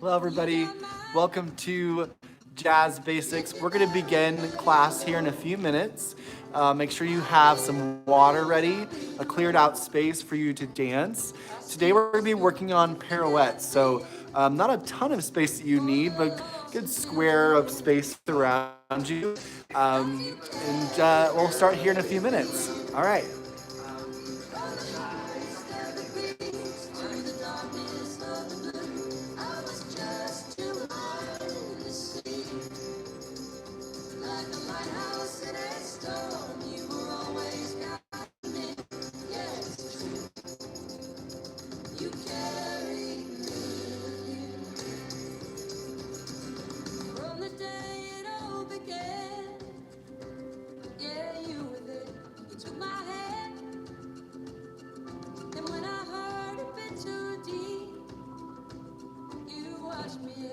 Hello everybody, welcome to Jazz Basics. We're going to begin class here in a few minutes. Make sure you have some water ready, a cleared out space for you to dance. Today we're going to be working on pirouettes, so not a ton of space that you need, but a good square of space around you. We'll start here in a few minutes. All right.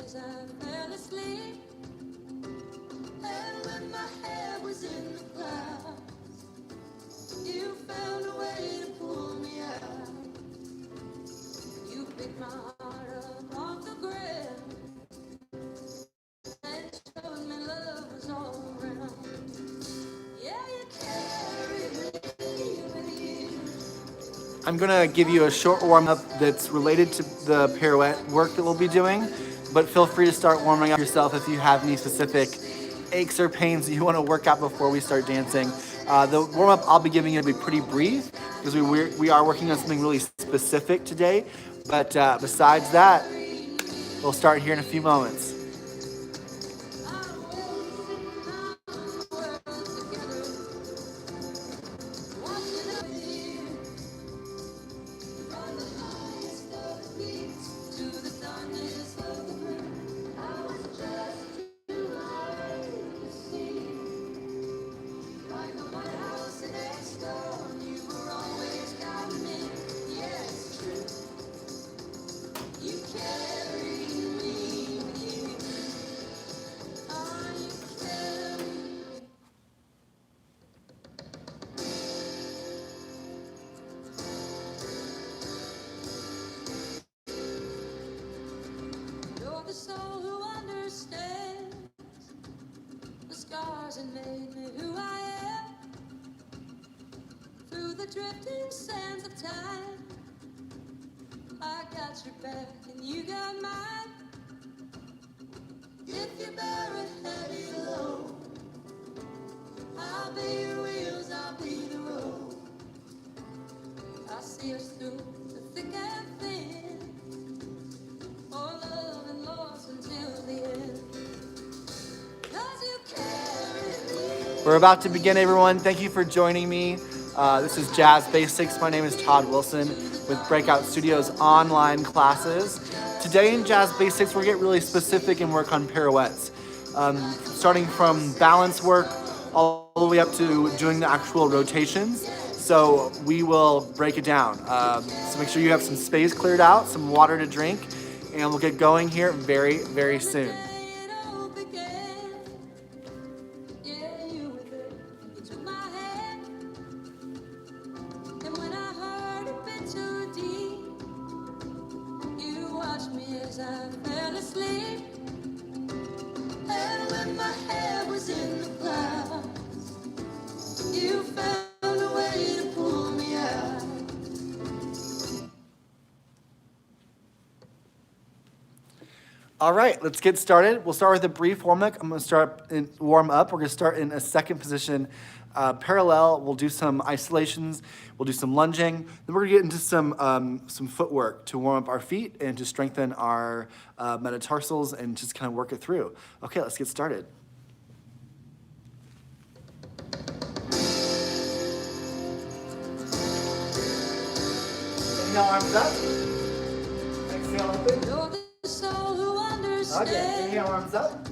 As I fell asleep, and when my head was in the clouds, you found a way to pull me out. You picked my heart up off the ground and showed me love was all around. Yeah, you carried me with you. I'm gonna give you a short warm-up that's related to the pirouette work that we'll be doing, but feel free to start warming up yourself if you have any specific aches or pains that you want to work out before we start dancing. The warm-up I'll be giving you will be pretty brief because we are working on something really specific today, but besides that, we'll start here in a few moments. And made me who I am through the drifting sands of time. I got your back and you got mine. If you bear it heavy low, I'll be your wheels, I'll be the road. I'll see us through the thick and thin, for love and loss until the end. 'Cause you carry me. We're about to begin, everyone. Thank you for joining me. This is Jazz Basics. My name is Todd Wilson with BreakOut Studios online classes. Today in Jazz Basics, we're going to get really specific and work on pirouettes. Starting from balance work all the way up to doing the actual rotations. So we will break it down. So make sure you have some space cleared out, some water to drink, and we'll get going here very, very soon. As I fell asleep, and when my head was in the clouds, you found a way to pull me out. All right, let's get started. We'll start with a brief warm-up. I'm going to warm up. We're going to start in a second position, parallel. We'll do some isolations. We'll do some lunging. Then we're going to get into some footwork to warm up our feet and to strengthen our metatarsals and just kind of work it through. Okay, let's get started. Inhale, arms up. Exhale, open. Okay, inhale, arms up.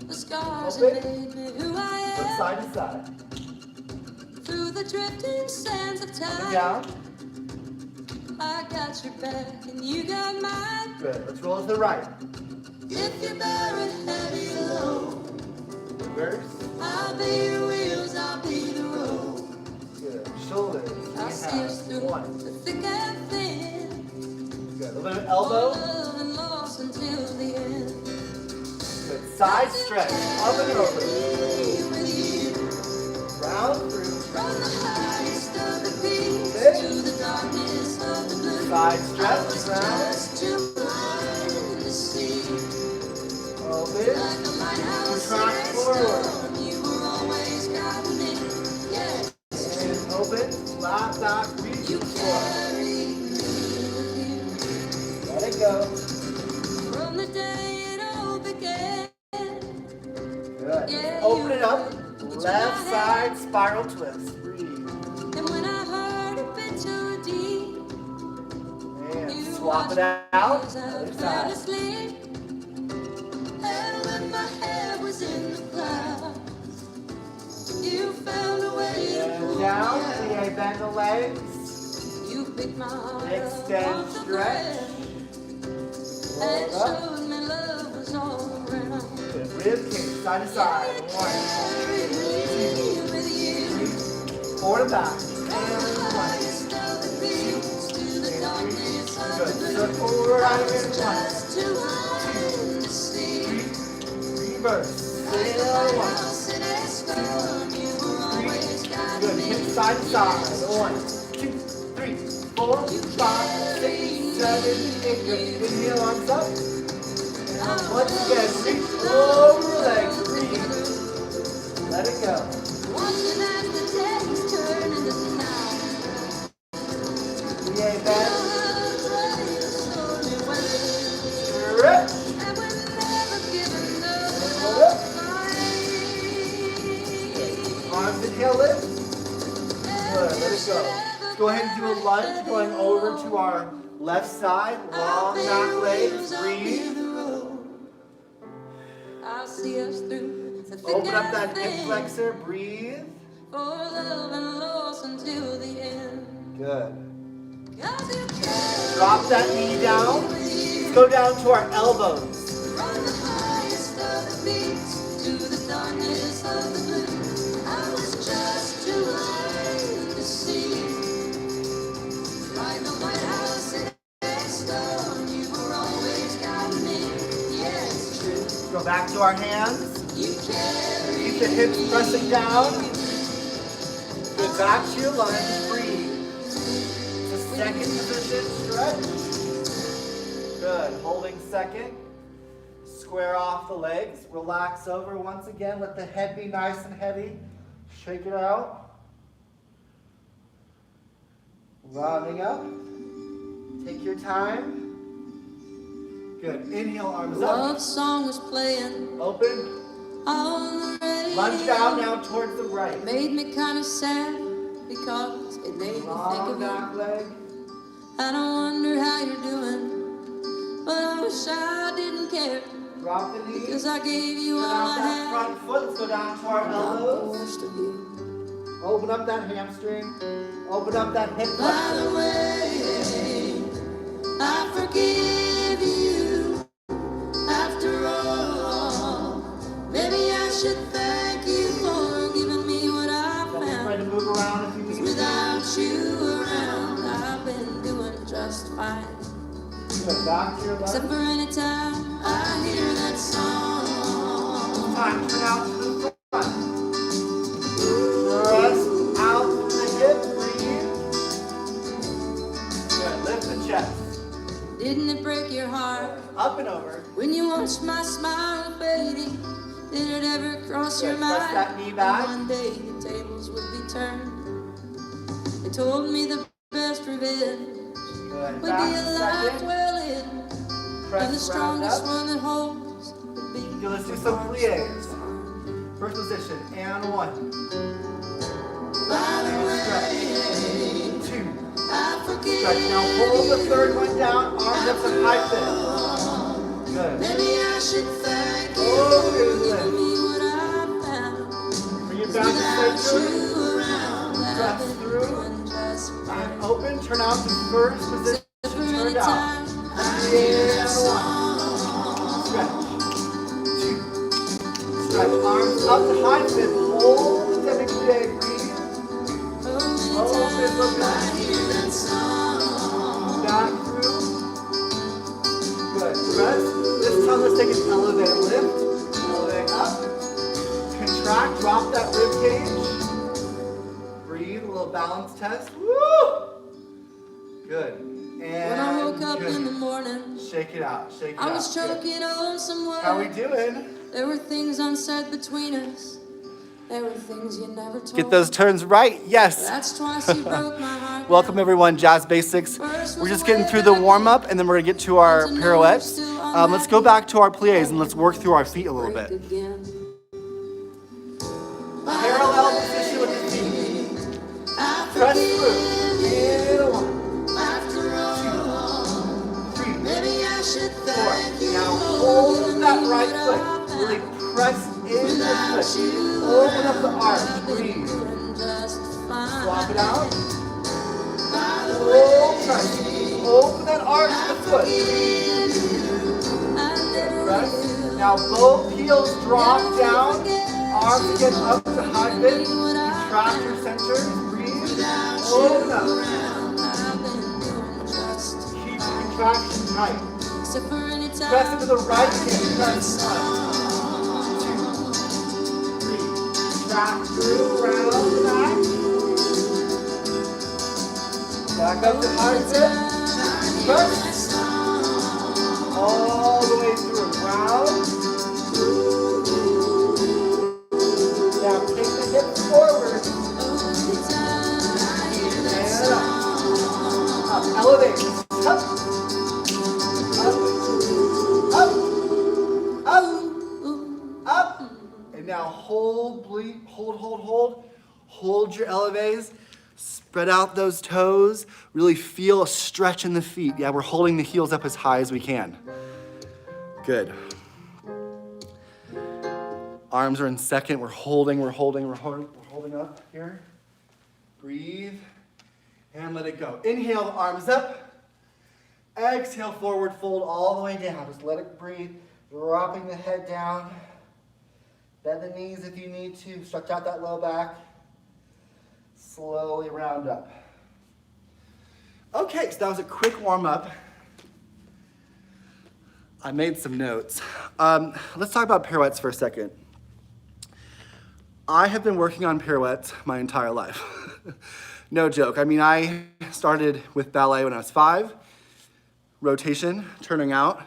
The scars open. Made me who I am. From side to side. Through the drifting sands of time. Up and down. I got your back and you got mine. Good. Let's roll to the right. If you bear it heavy low, Reverse. I'll be your wheels, I'll be the road. Good. Shoulders. I'll see us through One. the thick and thin. Good. A little bit of elbow. Love and loss and Side stretch, up and over. Round through. From the highest of the peaks Okay. to the darkness of the blue. Side I stretch, was round. just too blind to see. Open. Like a lighthouse in Track a forward. storm, you were always guiding me. Yes, And open. Flat back, reach you forward. carried me with you. Let it go. From the day it all began. Good. Yeah, Open you it up. were Left my side hand. spiral twist. Breathe. And when I heard a bit too deep, And you swap it watched out. as I Other fell side. asleep. And when my head was in the clouds, you found a way to And pull down. me out. Okay, bend the legs. You picked my heart Extend, up off the stretch. ground Roll and it up. showed me love was all around. Good. Rib cage, side to side. You 1, carried me with you. 3, forward and back. From And the 1. highest of the peaks to the darkness of Good. the blue. Look forward I out was again. 1, just too blind to see. 3, reverse. Like a Sail 1. lighthouse in a storm, you were always guiding Good. me. Hip side to side. 1, 2, 3, 4, 5, 6, 7, 8. Good. Inhale, arms up. And once again, reach over legs. Breathe. Let it go. Watching as the days turn into the night. Yay, bend. Stormy weather, Stretch. and we're never giving up Hold the up. fight. Arms inhale, lift. Good. Let it go. Let's go ahead and do a lunge going over to our left side. Long back legs. Breathe. I'll see us through the thick Open up and that hip thin, flexor. Breathe. for love and loss until the end. Good. 'Cause you carry Drop that knee down. Let's go down to our elbows. from the highest of the peaks to the darkness of the blue. I was just too blind to see. Like a lighthouse in a storm, you were always guiding me. Yeah, it's true. Go back to our hands. You carry Keep the hips pressing down. Good. Back to your lunge. Breathe. The second position. Stretch. Good. Holding second. Square off the legs. Relax over once again. Let the head be nice and heavy. Shake it out. Rounding up. Take your time. Good. Inhale, arms love up. song was playing Open. on the radio. Lunge down now towards the right. Made me kind of sad because it made me think Long of back you. leg. I don't wonder how you're doing, but I wish I didn't care, Drop the knee. because I gave you Turn all out I that had. front foot. Let's go down to our Got the elbows. worst of you. Open up that hamstring. Open up that hip By flexor. the way, I forgive you. After all, maybe I should thank you for giving me what I Don't be afraid to found. move around if you need to. Without you around, I've been doing just fine. Good. Back to your Except left. for any time I hear that song. Time. Turn out to the front. Thrust out through the hips. Breathe. Good. Lift the chest. Didn't it break your heart Up and over. when you watched my smile fading? Did it ever cross your Good. Press mind that knee back. one day the tables would be turned? They told me the best revenge Good. would be Back a life second. well lived, and the Press round strongest up. one that holds the beat. Okay, let's do some plies. First position. And 1. By the And way, stretch. 2. I forgive Stretch. Now pull the third one down. Arms up and high fist. Good. Maybe I should thank you Oh, for good. giving me what I found. Bring it back to Without center. you around, that I've Press been through. doing just fine. And open. Turn out to first position. Except for any Turned out. time I hear that And 1. song. Stretch. 2. Stretch. Arms up to high fist. Hold the technically breathe. Oh, anytime I hear that song. Back through. Good. Press. This time let's take an elevator lift. contract, drop that rib cage. Breathe, a little balance test. Woo! Good. And When I woke up in the morning, shake it out, shake it out. I was choking on some words. How we doing? There were things unsaid between us. There were things you never told. Get those turns right, yes. That's twice you broke my heart. Welcome everyone, Jazz Basics. We're just getting through the warm-up and then we're gonna get to our pirouettes. Let's go back to our plies and let's work through our feet a little bit. Parallel position with the feet. Press through. And 1, 2, 3, 4. Now hold that right foot. Really press in the foot. Open up the arch. Breathe. Swap it out. Hold tight. Open that arch of the foot. Press. Now both heels drop down. Arms again up to high bend. Contract your center. Breathe. Open up. Keep the contraction tight. Press into the right hand. Press 1, 2, 3. Track through, round the back. Back up to high bend. Press. All the way through. Round. Now take the hips forward. And up. Up. Elevate. Up. Up. Up. Up. And now hold, bleed, hold. Hold your elevates. Spread out those toes. Really feel a stretch in the feet. Yeah, we're holding the heels up as high as we can. Good. Arms are in second. We're holding up here. Breathe and let it go. Inhale, the arms up. Exhale, forward fold all the way down. Just let it breathe. Dropping the head down. Bend the knees if you need to. Stretch out that low back. Slowly round up. Okay, so that was a quick warm up. I made some notes. Let's talk about pirouettes for a second. I have been working on pirouettes my entire life. No joke. I mean, I started with ballet when I was 5, rotation, turning out,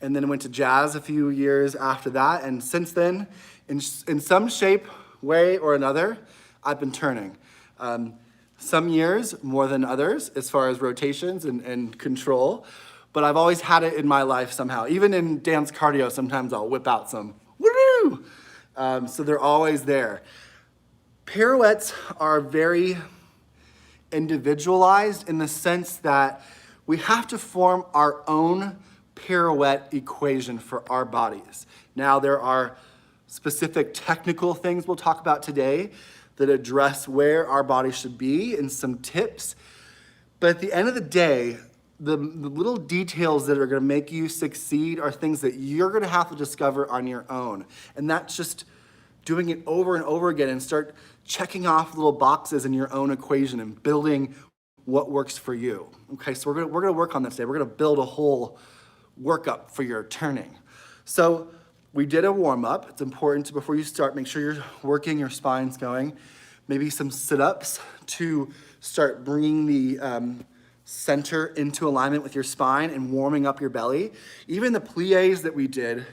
and then went to jazz a few years after that. And since then, in some shape, way, or another, I've been turning. Some years more than others as far as rotations and control, but I've always had it in my life somehow. Even in dance cardio, sometimes I'll whip out some woo! So they're always there. Pirouettes are very individualized in the sense that we have to form our own pirouette equation for our bodies. Now, there are specific technical things we'll talk about today that address where our body should be and some tips. But at the end of the day, the little details that are gonna make you succeed are things that you're gonna have to discover on your own. And that's just doing it over and over again and start checking off little boxes in your own equation and building what works for you. Okay, so we're gonna work on this today. We're gonna build a whole workup for your turning. So we did a warm up. It's important to, before you start, make sure you're working, your spine's going. Maybe some sit-ups to start bringing the center into alignment with your spine and warming up your belly. Even the plies that we did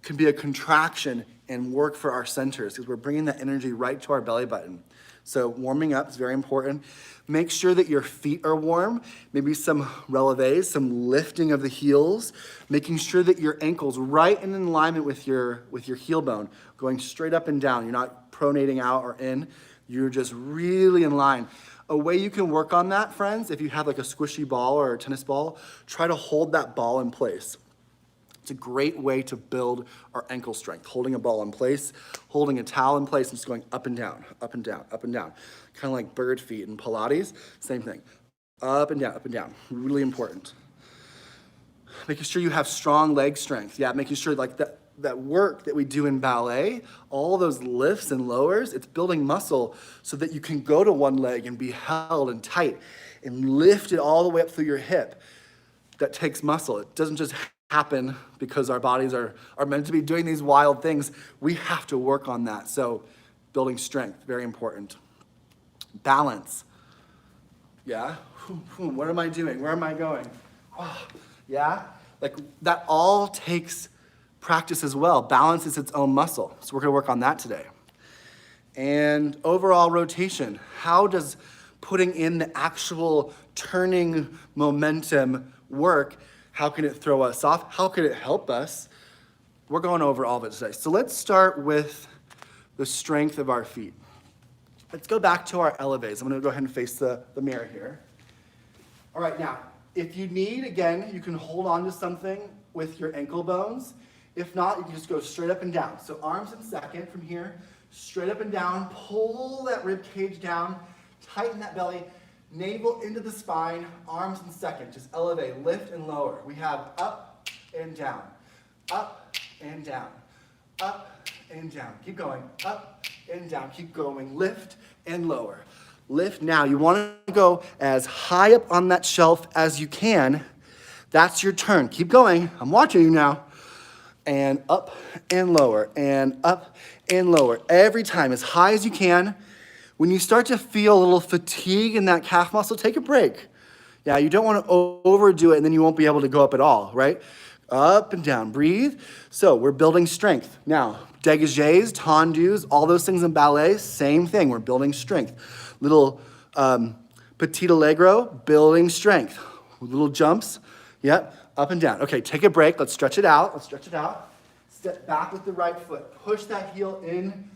can be a contraction and work for our centers because we're bringing that energy right to our belly button. So warming up is very important. Make sure that your feet are warm, maybe some relevés, some lifting of the heels, making sure that your ankle's right in alignment with your heel bone, going straight up and down. You're not pronating out or in, you're just really in line. A way you can work on that, friends, if you have like a squishy ball or a tennis ball, try to hold that ball in place. It's a great way to build our ankle strength, holding a ball in place, holding a towel in place, and just going up and down, up and down, up and down. Kind of like bird feet in Pilates, same thing. Up and down, really important. Making sure you have strong leg strength. Yeah, making sure like that work that we do in ballet, all those lifts and lowers, it's building muscle so that you can go to one leg and be held and tight and lift it all the way up through your hip. That takes muscle. It doesn't just happen because our bodies are meant to be doing these wild things. We have to work on that. So building strength, very important. Balance. Yeah? What am I doing? Where am I going? Oh, yeah? Like that all takes practice as well. Balance is its own muscle. So we're gonna work on that today. And overall rotation. How does putting in the actual turning momentum work? How can it throw us off? How can it help us? We're going over all of it today. So let's start with the strength of our feet. Let's go back to our elevates. I'm gonna go ahead and face the mirror here. All right, now, if you need, again, you can hold on to something with your ankle bones. If not, you can just go straight up and down. So arms in second from here, straight up and down. Pull that rib cage down, tighten that belly, navel into the spine, arms in second. Just elevate, lift and lower. We have up and down, up and down, up and down. Keep going, up and down. Keep going, lift and lower. Lift now. You want to go as high up on that shelf as you can. That's your turn. Keep going. I'm watching you now. And up and lower, and up and lower. Every time, as high as you can. When you start to feel a little fatigue in that calf muscle, take a break. Yeah, you don't want to overdo it, and then you won't be able to go up at all, right? Up and down, breathe. So we're building strength. Now, dégagés, tendus, all those things in ballet, same thing. We're building strength. Little petit allegro, building strength. Little jumps, yep. Up and down. Okay, take a break. Let's stretch it out. Let's stretch it out. Step back with the right foot. Push that heel in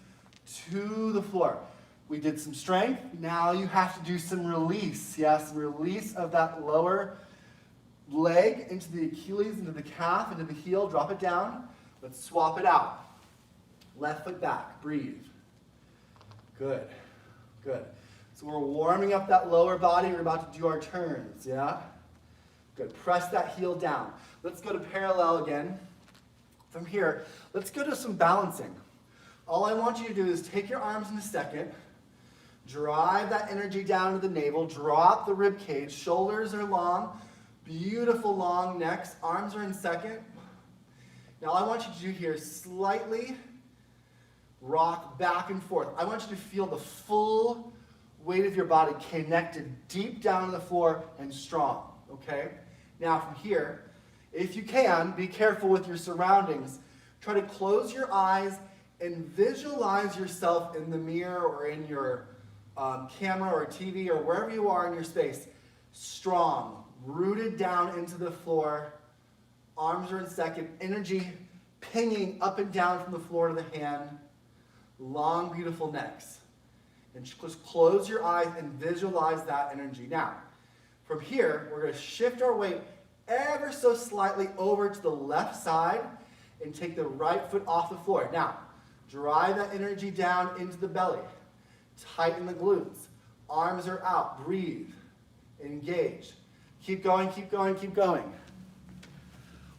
to the floor. We did some strength. Now you have to do some release. Yes, release of that lower leg into the Achilles, into the calf, into the heel. Drop it down. Let's swap it out. Left foot back. Breathe. Good. Good. So we're warming up that lower body. We're about to do our turns. Yeah? Good. Press that heel down. Let's go to parallel again. From here, let's go to some balancing. All I want you to do is take your arms in a second, drive that energy down to the navel, drop the rib cage, shoulders are long, beautiful long necks, arms are in second. Now all I want you to do here is slightly rock back and forth. I want you to feel the full weight of your body connected deep down to the floor and strong, okay? Now from here, if you can, be careful with your surroundings. Try to close your eyes and visualize yourself in the mirror or in your camera or TV or wherever you are in your space. Strong, rooted down into the floor, arms are in second, energy pinging up and down from the floor to the hand, long, beautiful necks. And just close your eyes and visualize that energy. Now, from here, we're going to shift our weight ever so slightly over to the left side and take the right foot off the floor. Now, drive that energy down into the belly. Tighten the glutes. Arms are out. Breathe. Engage. Keep going, keep going, keep going.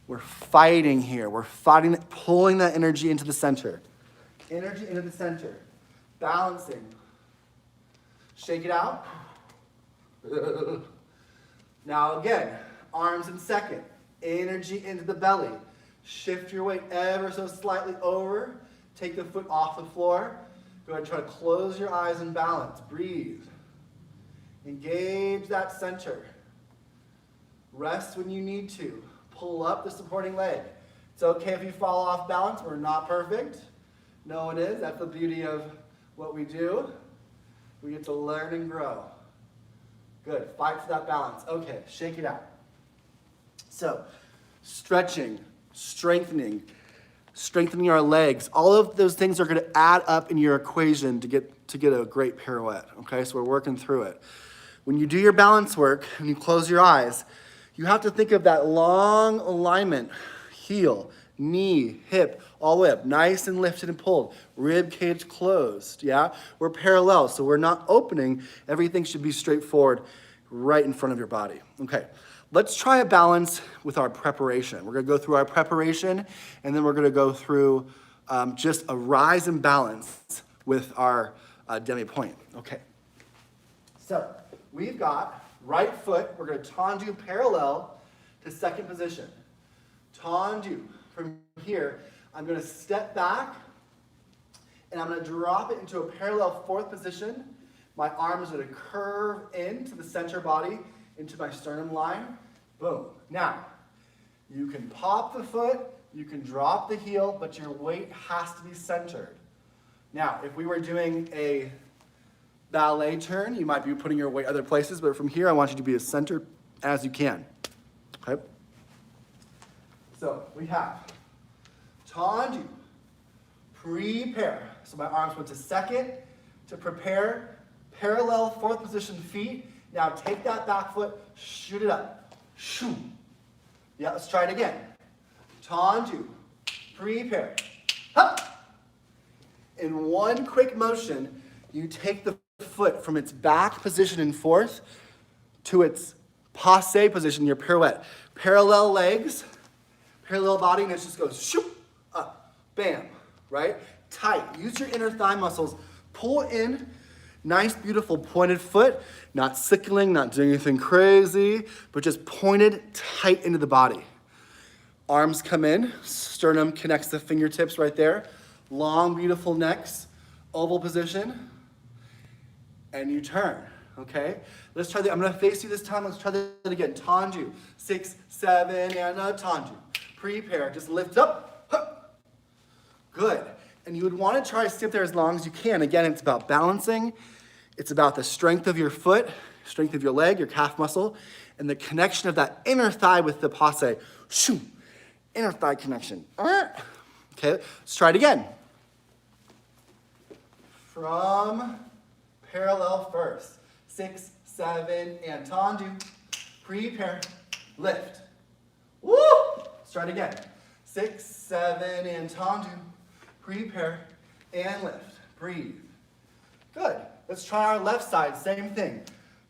We're fighting here. We're fighting, pulling that energy into the center. Energy into the center. Balancing. Shake it out. Now again, arms in second. Energy into the belly. Shift your weight ever so slightly over. Take the foot off the floor. Go ahead and try to close your eyes and balance. Breathe. Engage that center. Rest when you need to. Pull up the supporting leg. It's okay if you fall off balance. We're not perfect. No, it is. That's the beauty of what we do. We get to learn and grow. Good. Fight for that balance. Okay, shake it out. So, stretching, strengthening our legs. All of those things are going to add up in your equation to get a great pirouette. Okay, so we're working through it. When you do your balance work and you close your eyes, you have to think of that long alignment, heel, knee, hip, all the way up, nice and lifted and pulled, rib cage closed, yeah? We're parallel, so we're not opening. Everything should be straightforward right in front of your body. Okay, let's try a balance with our preparation. We're gonna go through our preparation, and then we're gonna go through just a rise and balance with our demi-point. Okay, so we've got right foot, we're gonna tendu parallel to second position. tendu. From here, I'm going to step back, and I'm going to drop it into a parallel fourth position. My arm is going to curve into the center body, into my sternum line. Boom. Now, you can pop the foot, you can drop the heel, but your weight has to be centered. Now, if we were doing a ballet turn, you might be putting your weight other places, but from here, I want you to be as centered as you can. Okay? So, we have tendu, prepare. So my arms went to second, to prepare, parallel fourth position feet. Now take that back foot, shoot it up. Shoo. Yeah, let's try it again. Tendu, prepare. Hup. In one quick motion, you take the foot from its back position in fourth to its passe position, your pirouette. Parallel legs, parallel body, and it just goes shoo, up, bam, right? Tight. Use your inner thigh muscles. Pull in. Nice, beautiful pointed foot. Not sickling, not doing anything crazy, but just pointed tight into the body. Arms come in. Sternum connects the fingertips right there. Long, beautiful necks. Oval position. And you turn. Okay? Let's try that. I'm going to face you this time. Let's try that again. Tendu. 6, 7, and a tendu. Prepare. Just lift up. Hup. Good. And you would want to try to stay up there as long as you can. Again, it's about balancing. It's about the strength of your foot, strength of your leg, your calf muscle, and the connection of that inner thigh with the passe. Shoo. Inner thigh connection. Okay, let's try it again. From parallel first. 6, 7, and tendu. Prepare. Lift. Woo! Let's try it again. 6, 7, and tendu. Prepare and lift. Breathe. Good. Let's try our left side. Same thing.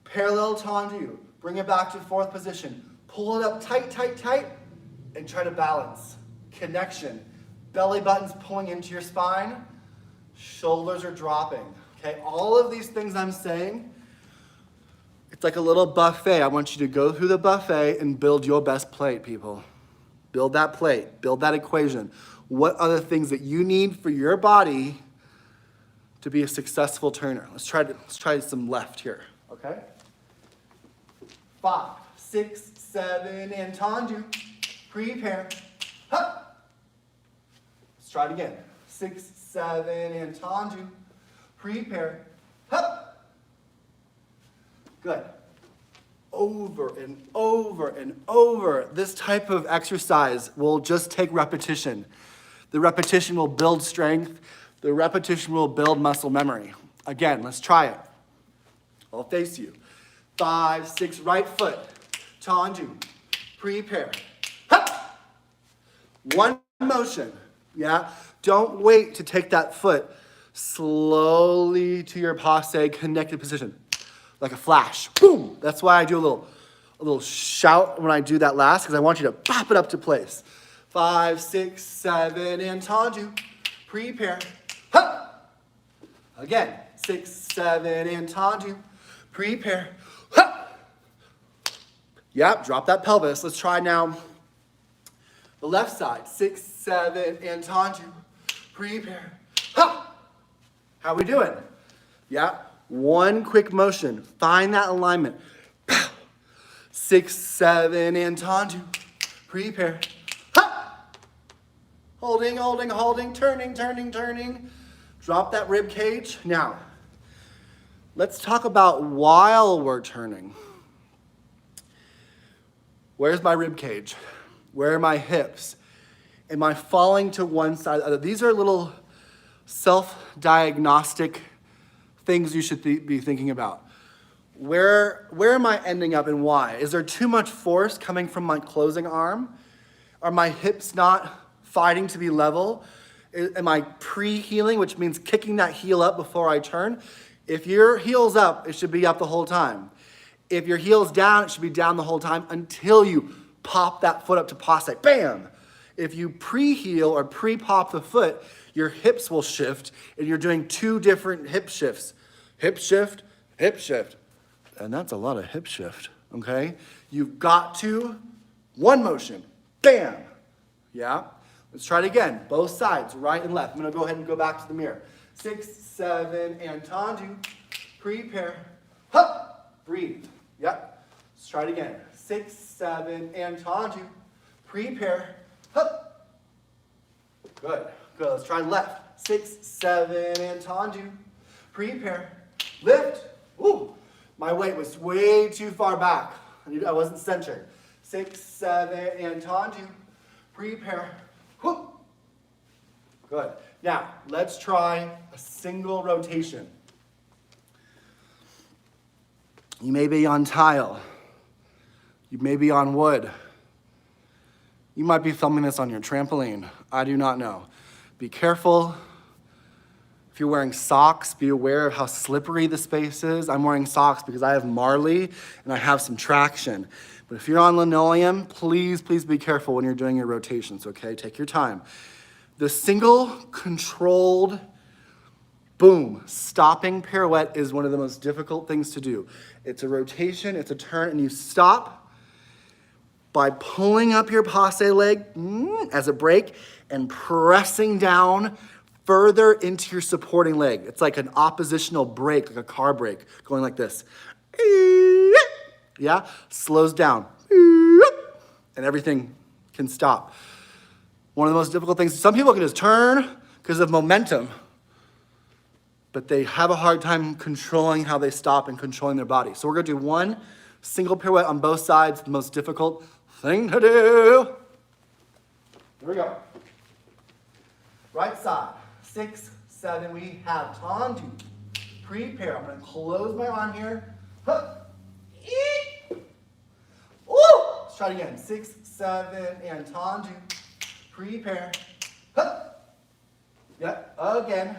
Parallel tendu. Bring it back to fourth position. Pull it up tight, tight, tight, and try to balance. Connection. Belly button's pulling into your spine. Shoulders are dropping. Okay, all of these things I'm saying, it's like a little buffet. I want you to go through the buffet and build your best plate, people. Build that plate. Build that equation. What are the things that you need for your body to be a successful turner? Let's try some left here, okay? 5, 6, 7, and tendu. Prepare. Hup. Let's try it again. 6, 7, and tendu. Prepare. Hup. Good. Over and over and over. This type of exercise will just take repetition. The repetition will build strength. The repetition will build muscle memory. Again, let's try it. I'll face you. 5, 6, right foot. Tendu. Prepare. Hup! One motion. Yeah? Don't wait to take that foot slowly to your passe connected position. Like a flash. Boom! That's why I do a little shout when I do that last, because I want you to pop it up to place. 5, 6, 7, and tendu. Prepare. Hup! Again. 6, 7, and tendu. Prepare. Hup! Yep, drop that pelvis. Let's try now the left side. 6, 7, and tendu. Prepare. Hup! How we doing? Yeah. One quick motion. Find that alignment. 6, 7, and tendu. Prepare. Holding, holding, holding, turning, turning, turning. Drop that rib cage. Now, let's talk about while we're turning. Where's my rib cage? Where are my hips? Am I falling to one side? These are little self-diagnostic things you should be thinking about. Where am I ending up and why? Is there too much force coming from my closing arm? Are my hips not fighting to be level? Am I pre-heeling, which means kicking that heel up before I turn? If your heel's up, it should be up the whole time. If your heel's down, it should be down the whole time until you pop that foot up to passe. Bam! If you pre-heel or pre-pop the foot, your hips will shift, and you're doing two different hip shifts. Hip shift, hip shift. And that's a lot of hip shift, okay? You've got to, one motion, bam, Yeah? Let's try it again. Both sides, right and left. I'm gonna go ahead and go back to the mirror. 6, 7, and tendu. Prepare. Hup. Breathe. Yep. Let's try it again. 6, 7, and tendu. Prepare. Hup. Good. Good. Let's try left. 6, 7, and tendu. Prepare. Lift. Woo. My weight was way too far back. I wasn't centered. 6, 7, and tendu. Prepare. Whoop. Good. Now, let's try a single rotation. You may be on tile. You may be on wood. You might be filming this on your trampoline. I do not know. Be careful. If you're wearing socks, be aware of how slippery the space is. I'm wearing socks because I have Marley and I have some traction. But if you're on linoleum, please, please be careful when you're doing your rotations, okay? Take your time. The single controlled, boom, stopping pirouette is one of the most difficult things to do. It's a rotation, it's a turn, and you stop by pulling up your passe leg as a break and pressing down further into your supporting leg. It's like an oppositional brake, like a car brake, going like this. Yeah, slows down, and everything can stop. One of the most difficult things, some people can just turn because of momentum, but they have a hard time controlling how they stop and controlling their body. So we're gonna do one single pirouette on both sides, the most difficult thing to do. Here we go. Right side, 6, 7, we have tendu. Prepare, I'm gonna close my arm here. Hup. Ooh. Let's try it again, 6, 7, and tendu. Prepare. Hup. Yep, again.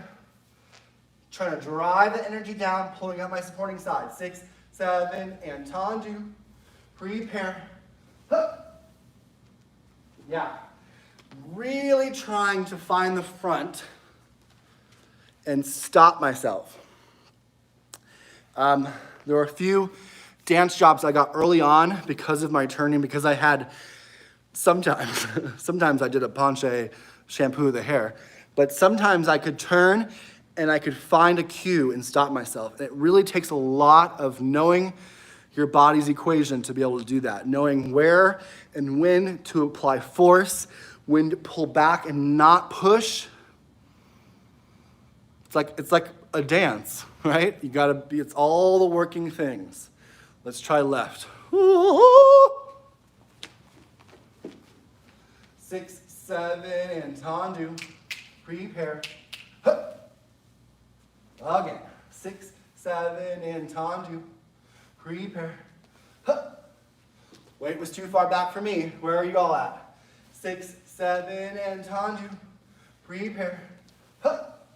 Trying to drive the energy down, pulling up my supporting side. 6, 7, and tendu. Prepare. Hup. Yeah. Really trying to find the front and stop myself. There were a few dance jobs I got early on because of my turning, because I had sometimes I did a penché shampoo of the hair, but sometimes I could turn and I could find a cue and stop myself. It really takes a lot of knowing your body's equation to be able to do that, knowing where and when to apply force, when to pull back and not push. It's like a dance, right? You gotta be, it's all the working things. Let's try left. 6, 7, and tendu. Prepare. Hup. Again. 6, 7, and tendu. Prepare. Hup. Weight was too far back for me. Where are you all at? 6, 7, and tendu. Prepare. Hup.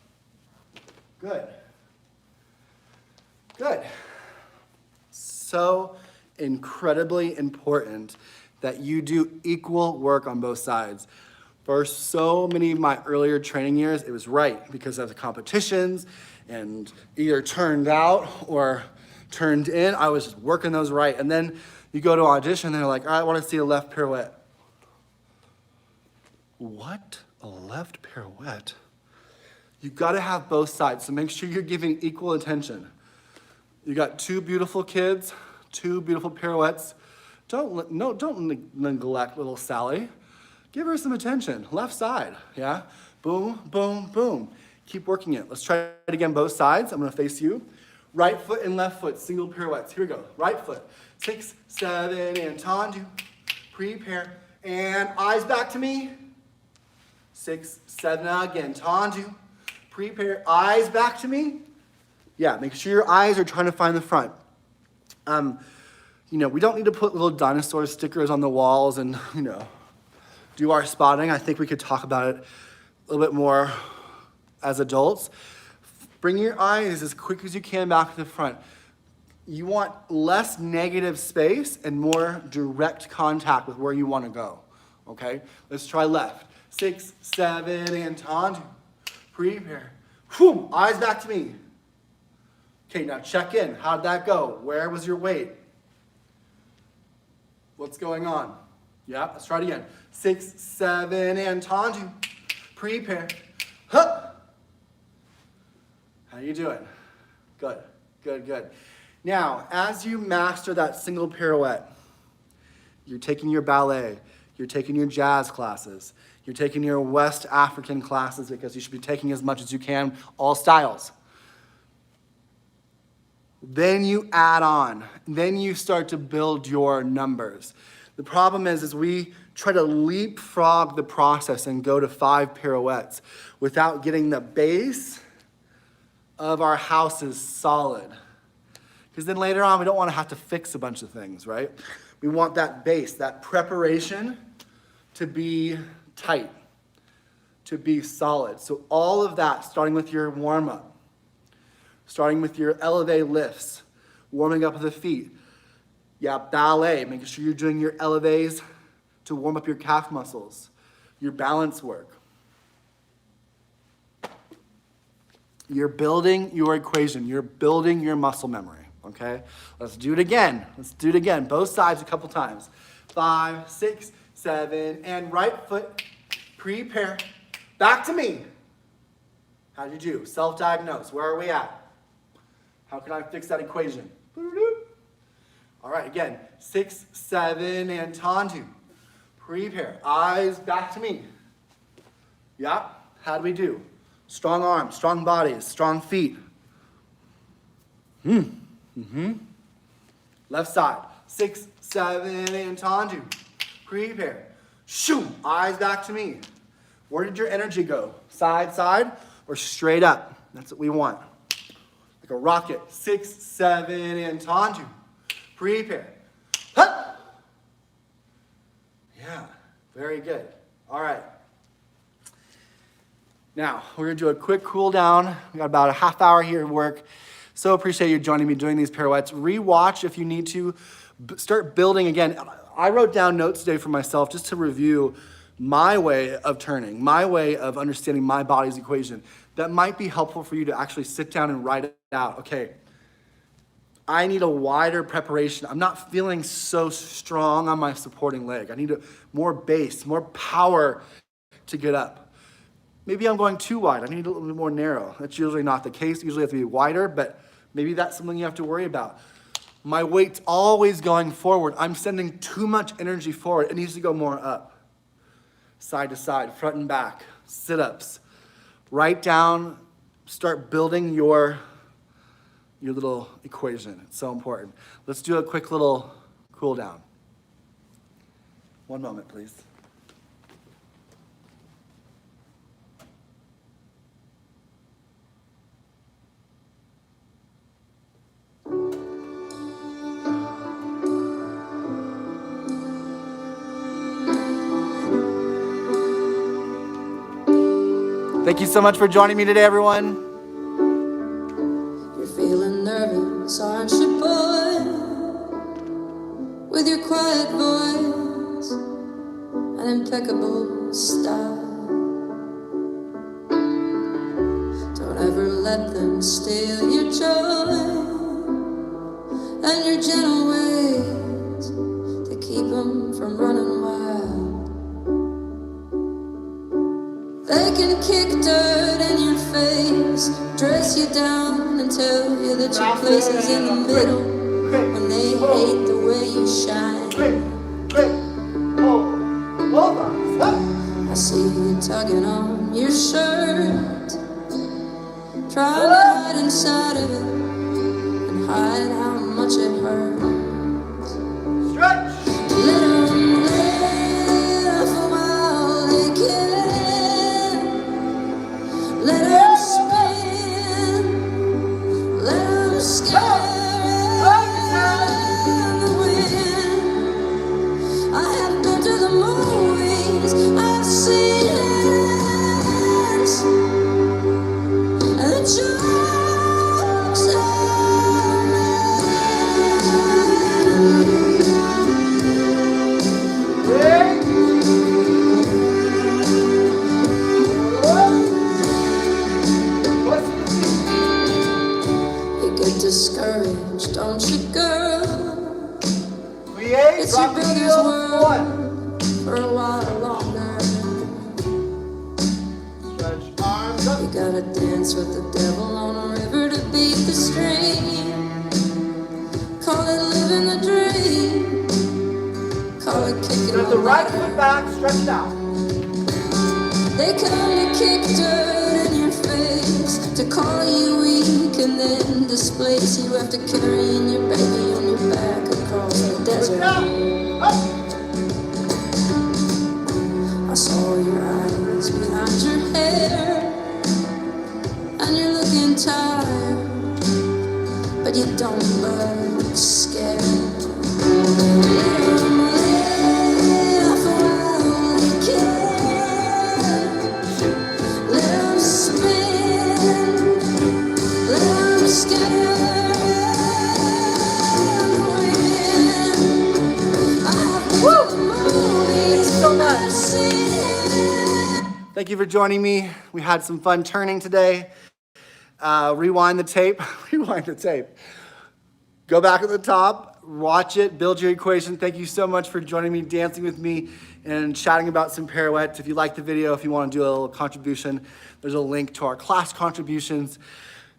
Good. Good. So incredibly important that you do equal work on both sides. For so many of my earlier training years, it was right because of the competitions and either turned out or turned in. I was just working those right. And then you go to audition and they're like, all right, I want to see a left pirouette. What? A left pirouette? You got to have both sides, so make sure you're giving equal attention. You got two beautiful kids, two beautiful pirouettes. Don't neglect little Sally. Give her some attention. Left side, yeah? Boom, boom, boom. Keep working it. Let's try it again, both sides. I'm gonna face you. Right foot and left foot, single pirouettes. Here we go. Right foot, 6, 7, and tendu. Prepare, and eyes back to me. 6, 7, again, tendu. Prepare, eyes back to me. Yeah, make sure your eyes are trying to find the front. We don't need to put little dinosaur stickers on the walls and, do our spotting. I think we could talk about it a little bit more as adults. Bring your eyes as quick as you can back to the front. You want less negative space and more direct contact with where you want to go, okay? Let's try left. 6, 7, and tendu. Prepare. Whew, eyes back to me. Okay, now check in. How'd that go? Where was your weight? What's going on? Yeah, let's try it again. 6, 7, and tendu. Prepare. Huh. How you doing? Good, good, good. Now, as you master that single pirouette, you're taking your ballet, you're taking your jazz classes, you're taking your West African classes because you should be taking as much as you can, all styles. Then you add on, then you start to build your numbers. The problem is we try to leapfrog the process and go to 5 pirouettes without getting the base of our houses solid. Because then later on, we don't want to have to fix a bunch of things, right? We want that base, that preparation to be tight, to be solid. So all of that, starting with your warm-up, starting with your elevate lifts, warming up the feet. Yeah, ballet, making sure you're doing your elevates to warm up your calf muscles, your balance work. You're building your equation. You're building your muscle memory, okay? Let's do it again. Let's do it again. Both sides a couple times. 5, 6, 7, and right foot, prepare. Back to me. How'd you do? Self-diagnose. Where are we at? How can I fix that equation? All right, again. 6, 7, and tendu. Prepare. Eyes back to me. Yeah, how'd we do? Strong arms, strong bodies, strong feet. Left side. 6, 7, and tendu. Prepare. Shoo. Eyes back to me. Where did your energy go? Side, side, or straight up? That's what we want. Like a rocket. 6, 7, and tendu. Prepare. Huh. Yeah, very good. All right. Now, we're going to do a quick cool down. We got about a half hour here at work. So appreciate you joining me doing these pirouettes. Rewatch if you need to. Start building again. I wrote down notes today for myself just to review my way of turning, my way of understanding my body's equation. That might be helpful for you to actually sit down and write it out. Okay, I need a wider preparation. I'm not feeling so strong on my supporting leg. I need more base, more power to get up. Maybe I'm going too wide. I need a little bit more narrow. That's usually not the case. Usually I have to be wider, but maybe that's something you have to worry about. My weight's always going forward. I'm sending too much energy forward. It needs to go more up. Side to side, front and back, sit-ups. Write down, start building your little equation. It's so important. Let's do a quick little cool down. One moment, please. Thank you so much for joining me today, everyone. You're feeling nervous, aren't you, boy? With your quiet voice and impeccable style. Don't ever let them steal your joy and your gentle ways to keep them from running wild. They can kick dirt in your face, dress you down and tell you that your place is in the middle when they hate the way you shine. I see you tugging on your shirt, trying to hide inside of it and hide how much it hurts. Let them live while they can. Let them spin, let them scare in the wind. I have been to the movies, I've seen it, and the jokes are discouraged, don't you, girl? Create, it's your drop the brother's heels, world, dance with the devil on a river to beat the stream. Call it living the dream. Call it kicking Put the right foot back, stretch it out. They come to kick dirt in your face, to call you weak and then displace you after carrying your baby on your back across the desert. I saw your eyes behind your hair, and you're looking tired, but you don't look scared. Thank you for joining me. We had some fun turning today. Rewind the tape. Rewind the tape. Go back at the top, watch it, build your equation. Thank you so much for joining me, dancing with me, and chatting about some pirouettes. If you like the video, if you want to do a little contribution, there's a link to our class contributions.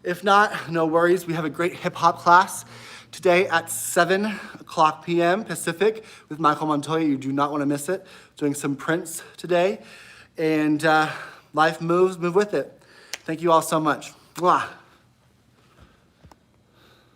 If not, no worries. We have a great hip hop class today at 7 o'clock p.m. Pacific with Michael Montoya. You do not want to miss it. Doing some Prince today. And life moves, move with it. Thank you all so much. Mwah.